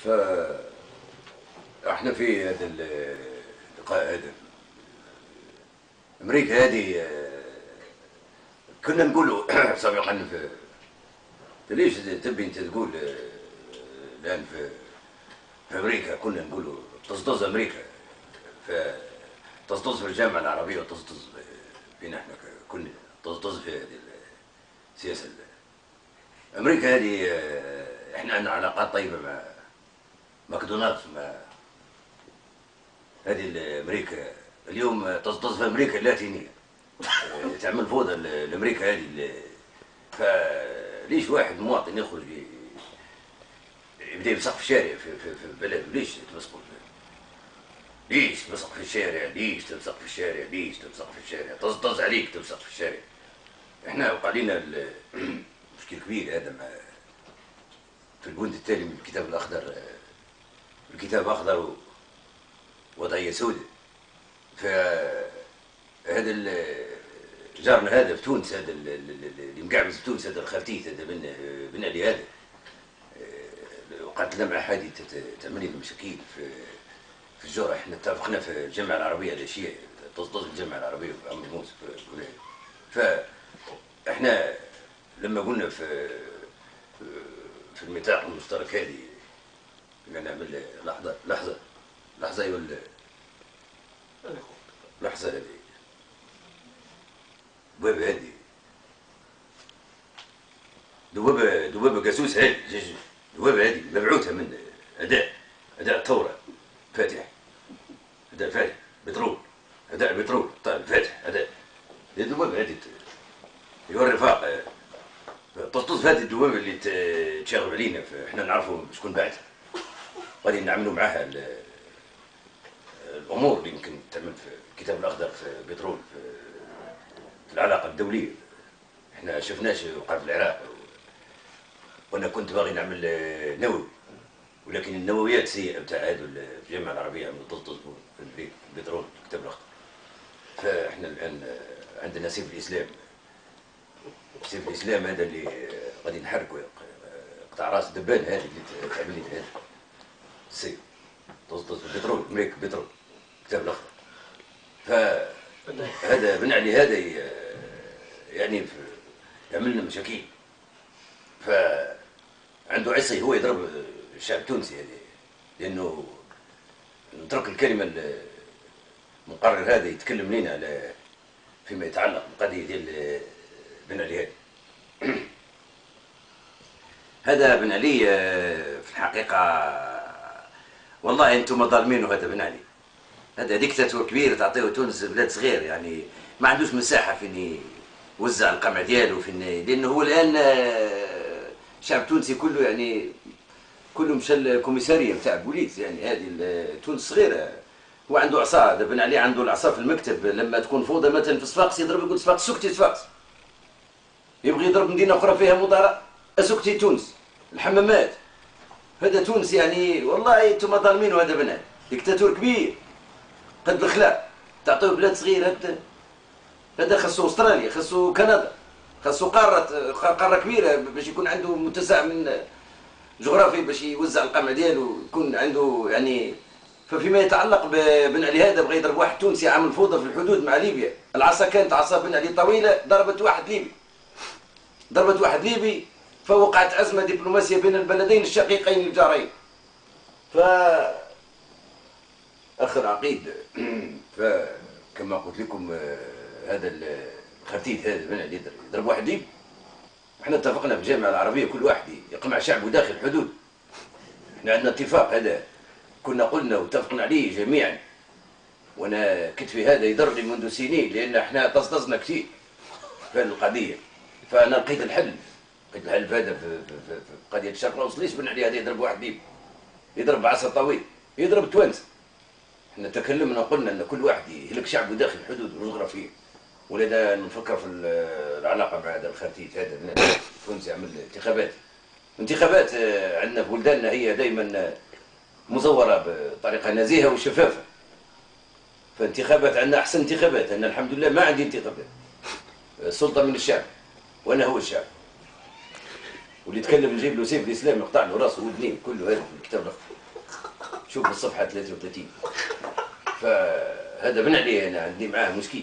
ف احنا في هذا اللقاء هذا، امريكا هذه كنا نقولوا سابقا ليش تبي انت تقول الان في امريكا كنا نقولوا تصدز امريكا، تصدز في الجامعه العربيه وتصدز فينا احنا كنا تصدز في هذه السياسه. امريكا هذه احنا عندنا علاقات طيبه مع ماكدونالدز، مع هذه امريكا اليوم تصدز في امريكا اللاتينيه تعمل فوضى لامريكا هذه. فليش واحد مواطن يخرج يبدا يبصق في الشارع في بلده؟ ليش تبصقوا؟ ليش تبصق في الشارع؟ ليش تبصق في الشارع؟ ليش تبصق في الشارع؟ طز عليك تبصق في الشارع. احنا وقع لنا مشكل كبير هذا مع في البند التالي من الكتاب الاخضر. الكتاب اخضر ووضعيه سوداء. فهذا جارنا هذا في تونس، هذا اللي مقعبز في تونس، هذا الخرتيت هذا بن علي هذا، وقعت لنا مع حادثه تعمل لنا مشاكل في الجوره. احنا اتفقنا في الجامعه العربيه الاشياء تصدز الجامعه العربيه في عمرو موسى في الولايه. فاحنا لما قلنا في الميثاق المشترك هذه ان نعمل لحظه يقول لحظه هذه دوابه، هذه دوابه قاسوس، هذه دوابه هذه مبعوثه من اداء الثوره فاتح، اداء فاتح بترول، اداء بترول طيب فاتح اداء الدوابه هذه ايها الرفاق تصطز في هذه الدوابه اللي تشاغب علينا. احنا نعرفوا شكون باعتها، غادي نعملوا معاها الامور اللي يمكن تعمل في الكتاب الاخضر في بترول في العلاقه الدوليه. احنا شفناش وقع في العراق، وانا كنت باغي نعمل نووي، ولكن النوويات سيئه بتاع هذو الجامعه العربيه عملوا تصدز في البترول في الكتاب الاخضر. فاحنا الان عندنا سيف الاسلام، سيف الاسلام هذا اللي غادي نحركوا قطع راس دبان هذه اللي تعمل لي هذا السيف تصدز في البترول، امريكا بترول الكتاب الاخضر. فهذا بن علي هذا يعني يعمل لنا مشاكل. فعنده عصي هو يضرب الشعب التونسي هذه، لانه نترك الكلمه المقرر هذا يتكلم لنا على فيما يتعلق بالقضيه ديال بن علي هذا. هذا بن علي في الحقيقه والله انتم ظالمينه. هذا بن علي هذا ديكتاتور كبير تعطيه تونس بلاد صغير، يعني ما عندوش مساحه فين يوزع القمع ديالو فين، لانه هو الان الشعب التونسي كله يعني كله مشى الكوميساريه نتاع البوليس. يعني هذه تونس صغيره. هو عنده عصا، هذا بن علي عنده العصا في المكتب. لما تكون فوضى مثلا في صفاقس يضرب يقول صفاقس سكتي، صفاقس يبغي يضرب مدينه اخرى فيها مضارع اسكتي تونس، الحمامات. هذا تونس يعني والله انتم ظالمينه. هذا بن علي ديكتاتور كبير قد الاخلاق، تعطيه بلاد صغير. هذا خاصو استراليا، خاصو كندا، خاصو قاره كبيره باش يكون عنده متسع من جغرافي باش يوزع القمع ديالو، يكون عنده يعني. ففيما يتعلق ببن علي هذا بغى يضرب واحد تونسي عامل فوضى في الحدود مع ليبيا. العصا كانت عصا بن علي طويله، ضربت واحد ليبي، فوقعت ازمه دبلوماسيه بين البلدين الشقيقين الجارين. اخ العقيد فكما قلت لكم هذا الخرتيت هذا بن علي يضرب واحد ليبي. احنا اتفقنا في الجامعه العربيه كل واحد يقمع شعبه داخل الحدود. احنا عندنا اتفاق هذا كنا قلنا واتفقنا عليه جميعا، وانا كتفي هذا يضرني منذ سنين، لان احنا تصدزنا كثير في هذه القضيه. فانا لقيت الحل في هذا في قضيه الشرق الاوسط. ليش بن علي هذا يضرب واحد ليبي، يضرب بعصا طويل، يضرب توانسه. احنا تكلمنا وقلنا ان كل واحد يهلك شعبه داخل الحدود الجغرافيه. ولذا نفكر في العلاقه مع هذا الخرتيت هذا التونسي يعمل انتخابات عندنا في بلداننا هي دائما مزوره بطريقه نزيهه وشفافه. فانتخابات عندنا احسن انتخابات. انا الحمد لله ما عندي انتخابات، السلطه من الشعب وانا هو الشعب. واللي يتكلم نجيب له سيف الاسلام يقطع له راسه ودنيه كله. هذا في الكتاب الاخضر. شوف الصفحه 33. فهذا بن عليه انا عندي معاه مشكل.